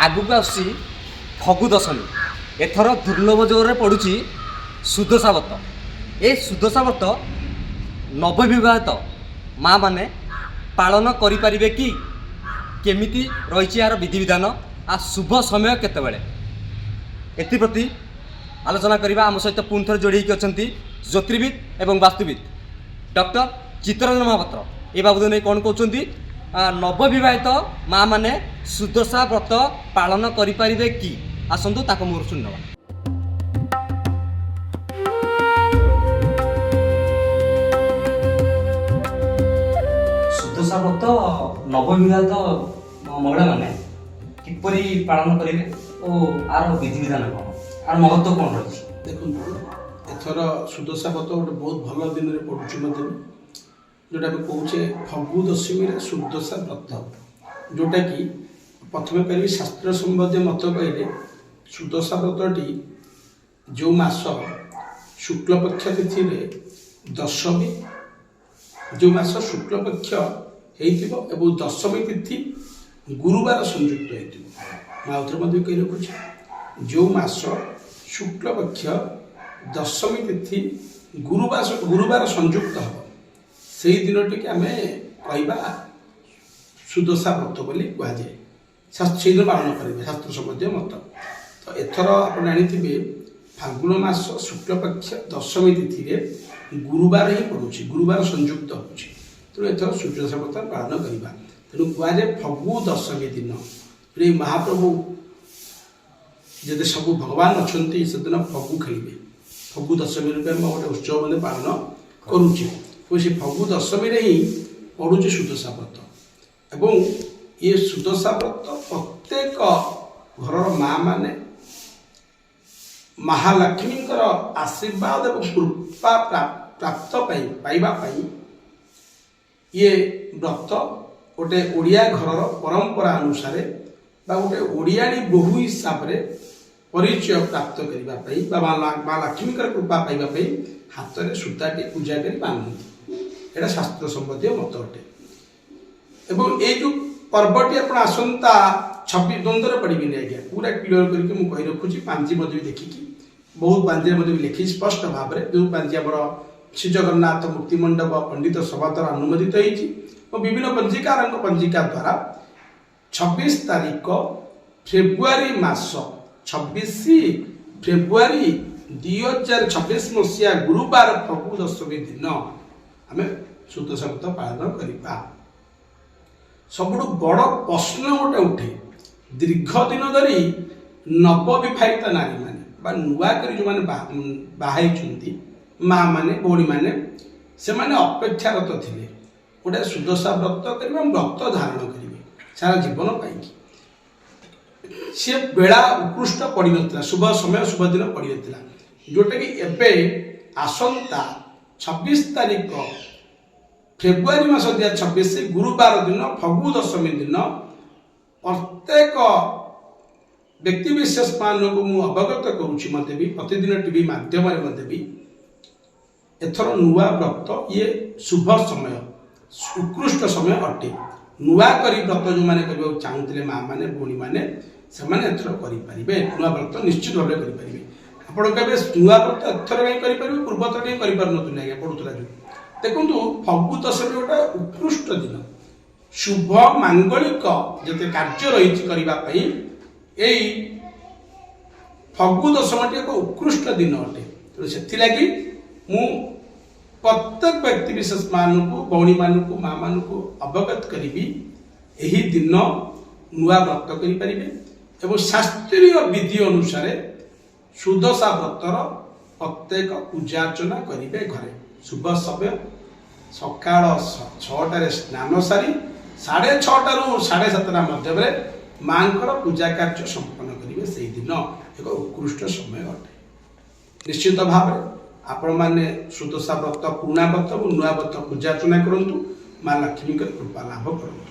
ଆଗକୁ ଆସୁଛି ଫଗୁ ଦଶମୀ। ଏଥର ଦୁର୍ଲଭ ଜୋରରେ ପଡ଼ୁଛି ସୁଦଶା ବ୍ରତ। ଏ ସୁଦଶା ବ୍ରତ ନବବିବାହିତ ମା ମାନେ ପାଳନ କରିପାରିବେ କି? କେମିତି ରହିଛି ଏହାର ବିଧିବିଧାନ, ଶୁଭ ସମୟ କେତେବେଳେ, ଏଥିପ୍ରତି ଆଲୋଚନା କରିବା। ଆମ ସହିତ ପୁଣି ଥରେ ଯୋଡ଼ି ହୋଇକି ଅଛନ୍ତି ଜ୍ୟୋତିର୍ବିଦ ଏବଂ ବାସ୍ତୁବିଦ ଡକ୍ଟର ଚିତ୍ତରଞ୍ଜନ ମହାପାତ୍ର। ଏ ବାବଦ ନେଇ କ'ଣ କହୁଛନ୍ତି? ନବବିବାହିତ ମା ମାନେ ସୁଦଶା ବ୍ରତ ପାଳନ କରିପାରିବେ କି? ଆସନ୍ତୁ ତାଙ୍କ ମୁହଁରୁ ଶୁଣିନେବା। ସୁଦଶା ବ୍ରତ ନବବିବାହିତ ମହିଳାମାନେ କିପରି ପାଳନ କରିବେ ଓ ଆର ବିଧିବିଧାନ କ'ଣ, ଆର ମହତ୍ଵ କ'ଣ ରହିଛି? ଦେଖନ୍ତୁ, ଏଥର ସୁଦଶା ବ୍ରତ ଗୋଟେ ବହୁତ ଭଲ ଦିନରେ ପଡ଼ୁଛି ମଧ୍ୟ, ଯେଉଁଟା ଆମେ କହୁଛେ ଫଗୁ ଦଶମୀରେ ସୁଦଶା ବ୍ରତ, ଯେଉଁଟାକି ପ୍ରଥମେ କହିବି ଶାସ୍ତ୍ର ସମ୍ବନ୍ଧୀୟ ମତ କହିଲେ ସୁଦଶା ବ୍ରତଟି ଯେଉଁ ମାସ ଶୁକ୍ଳପକ୍ଷ ତିଥିରେ ଦଶମୀ, ଯେଉଁ ମାସ ଶୁକ୍ଳପକ୍ଷ ହେଇଥିବ ଏବଂ ଦଶମୀ ତିଥି ଗୁରୁବାର ସଂଯୁକ୍ତ ହେଇଥିବ। ମୁଁ ଆଉଥରେ ମଧ୍ୟ କହି ରଖୁଛି, ଯେଉଁ ମାସ ଶୁକ୍ଳପକ୍ଷ ଦଶମୀ ତିଥି ଗୁରୁବାର ସଂଯୁକ୍ତ ହେବ, ସେଇ ଦିନଟିକି ଆମେ କହିବା ସୁଦଶା ବ୍ରତ ବୋଲି କୁହାଯାଏ। ସେଇଦିନ ପାଳନ କରିବେ ଶାସ୍ତ୍ର ସମ୍ବନ୍ଧୀୟ ମତ। ତ ଏଥର ଆପଣ ଜାଣିଥିବେ ଫାଲ୍ଗୁନ ମାସ ଶୁକ୍ଳପକ୍ଷ ଦଶମୀ ତିଥିରେ ଗୁରୁବାର ହିଁ ପଡ଼ୁଛି, ଗୁରୁବାର ସଂଯୁକ୍ତ ହେଉଛି। ତେଣୁ ଏଥର ସୁଦଶା ବ୍ରତ ପାଳନ କରିବା। ତେଣୁ କୁହାଯାଏ ଫଗୁ ଦଶମୀ ଦିନ ଏ ମହାପ୍ରଭୁ ଯେତେ ସବୁ ଭଗବାନ ଅଛନ୍ତି ସେଦିନ ଫଗୁ ଖେଳିବେ। ଫଗୁ ଦଶମୀ ରୂପେ ଆମେ ଗୋଟେ ଉତ୍ସବ ମାନେ ପାଳନ କରୁଛେ। ସେ ଫଗୁ ଦଶମୀରେ ହିଁ ପଡ଼ୁଛି ସୁଦଶା ବ୍ରତ। ଏବଂ ଏ ସୁଦଶା ବ୍ରତ ପ୍ରତ୍ୟେକ ଘରର ମା ମାନେ ମହାଲକ୍ଷ୍ମୀଙ୍କର ଆଶୀର୍ବାଦ ଏବଂ କୃପା ପ୍ରାପ୍ତ ପାଇବା ପାଇଁ ଇଏ ବ୍ରତ ଗୋଟେ ଓଡ଼ିଆ ଘରର ପରମ୍ପରା ଅନୁସାରେ ବା ଗୋଟେ ଓଡ଼ିଆଣୀ ବୋହୂ ହିସାବରେ ପରିଚୟ ପ୍ରାପ୍ତ କରିବା ପାଇଁ ବା ମା ଲକ୍ଷ୍ମୀଙ୍କର କୃପା ପାଇବା ପାଇଁ ହାତରେ ସୂତାଟି ପୂଜା କରି ବାନ୍ଧନ୍ତି। ଏଇଟା ଶାସ୍ତ୍ର ସମ୍ବନ୍ଧୀୟ ମତ ଅଟେ। ଏବଂ ଏଇ ଯେଉଁ ପର୍ବଟି ଆପଣ ଆସନ୍ତା 26 ଦ୍ୱନ୍ଦ୍ୱରେ ପଡ଼ିବେନି ଆଜ୍ଞା, ପୁରା କ୍ଲିୟର କରିକି ମୁଁ କହି ରଖୁଛି। ପାଞ୍ଜି ମଧ୍ୟ ବି ଦେଖିକି ବହୁତ ପାଞ୍ଜିରେ ମଧ୍ୟ ବି ଲେଖିଛି ସ୍ପଷ୍ଟ ଭାବରେ, ଯେଉଁ ପାଞ୍ଜି ଆମର ଶ୍ରୀ ଜଗନ୍ନାଥ ମୁକ୍ତି ମଣ୍ଡପ ପଣ୍ଡିତ ସଭା ଦ୍ୱାରା ଅନୁମୋଦିତ ହେଇଛି ଓ ବିଭିନ୍ନ ପଞ୍ଜିକାରଙ୍କ ପଞ୍ଜିକା ଦ୍ୱାରା 26 ତାରିଖ ଫେବୃଆରୀ ମାସ 26 ଫେବୃଆରୀ 2026 ମସିହା ଗୁରୁବାର ଫଗୁ ଦଶମୀ ଦିନ ଆମେ ସୁଦଶା ବ୍ରତ ପାଳନ କରିବା। ସବୁଠୁ ବଡ଼ ପ୍ରଶ୍ନ ଗୋଟେ ଉଠେ, ଦୀର୍ଘ ଦିନ ଧରି ନବବିବାହିତ ନାରୀମାନେ ବା ନୂଆ କରି ଯେଉଁମାନେ ବାହା ହେଇଛନ୍ତି ମା ମାନେ ଭଉଣୀମାନେ, ସେମାନେ ଅପେକ୍ଷାରତ ଥିଲେ ଗୋଟେ ସୁଦଶା ବ୍ରତ କରିବେ, ବ୍ରତ ଧାରଣ କରିବେ ସାରା ଜୀବନ ପାଇଁକି। ସେ ବେଳା ଉତ୍କୃଷ୍ଟ ପଡ଼ିନଥିଲା, ଶୁଭ ସମୟ ଶୁଭ ଦିନ ପଡ଼ିନଥିଲା, ଯେଉଁଟାକି ଏବେ ଆସନ୍ତା 26 ତାରିଖ ଫେବୃଆରୀ ମାସ 2026 ଗୁରୁବାର ଦିନ ଫଗୁ ଦଶମୀ ଦିନ ପ୍ରତ୍ୟେକ ବ୍ୟକ୍ତିବିଶେଷ ମାନଙ୍କୁ ମୁଁ ଅବଗତ କରୁଛି ମଧ୍ୟ ବି, ପ୍ରତିଦିନ ଟିଭି ମାଧ୍ୟମରେ ମଧ୍ୟ ବି, ଏଥର ନୂଆ ବ୍ରତ ଇଏ ଶୁଭ ସମୟ ଉତ୍କୃଷ୍ଟ ସମୟ ଅଟେ। ନୂଆ କରି ବ୍ରତ ଯେଉଁମାନେ କରିବାକୁ ଚାହୁଁଥିଲେ ମା ମାନେ ଭଉଣୀମାନେ, ସେମାନେ ଏଥର କରିପାରିବେ। ନୂଆ ବ୍ରତ ନିଶ୍ଚିତ ଭାବରେ କରିପାରିବେ। ଆପଣ କହିବେ ନୂଆ ବ୍ରତ ଏଥର କାହିଁ କରିପାରିବେ, ପୂର୍ବଥର କାହିଁ କରିପାରୁନଥିଲେ ଆଜ୍ଞା ପଢ଼ୁଥିଲା ଯେଉଁ। ଦେଖନ୍ତୁ, ଫଗୁ ଦଶମୀ ଗୋଟେ ଉତ୍କୃଷ୍ଟ ଦିନ, ଶୁଭ ମାଙ୍ଗଳିକ ଯେତେ କାର୍ଯ୍ୟ ରହିଛି କରିବା ପାଇଁ ଏଇ ଫଗୁ ଦଶମୀଟି ଏକ ଉତ୍କୃଷ୍ଟ ଦିନ ଅଟେ। ତେଣୁ ସେଥିଲାଗି ମୁଁ ପ୍ରତ୍ୟେକ ବ୍ୟକ୍ତି ବିଶେଷ ମାନଙ୍କୁ, ଭଉଣୀମାନଙ୍କୁ, ମା ମାନଙ୍କୁ ଅବଗତ କରିବି ଏହି ଦିନ ନୂଆ ବ୍ରତ କରିପାରିବେ ଏବଂ ଶାସ୍ତ୍ରୀୟ ବିଧି ଅନୁସାରେ ସୁଦଶା ବ୍ରତର ପ୍ରତ୍ୟେକ ପୂଜାର୍ଚ୍ଚନା କରିବେ ଘରେ। ଶୁଭ ସମୟ ସକାଳ 6ଟାରେ ସ୍ନାନ ସାରି 6:30ରୁ 7:30 ମଧ୍ୟରେ ମାଙ୍କର ପୂଜା କାର୍ଯ୍ୟ ସମ୍ପନ୍ନ କରିବେ। ସେଇଦିନ ଏକ ଉତ୍କୃଷ୍ଟ ସମୟ ଅଟେ। ନିଶ୍ଚିତ ଭାବରେ ଆପଣମାନେ ସୁଦଶା ବ୍ରତ, ପୁରୁଣା ବ୍ରତ ଏବଂ ନୂଆ ବ୍ରତ ପୂଜାର୍ଚ୍ଚନା କରନ୍ତୁ, ମା ଲକ୍ଷ୍ମୀଙ୍କର କୃପା ଲାଭ କରନ୍ତୁ।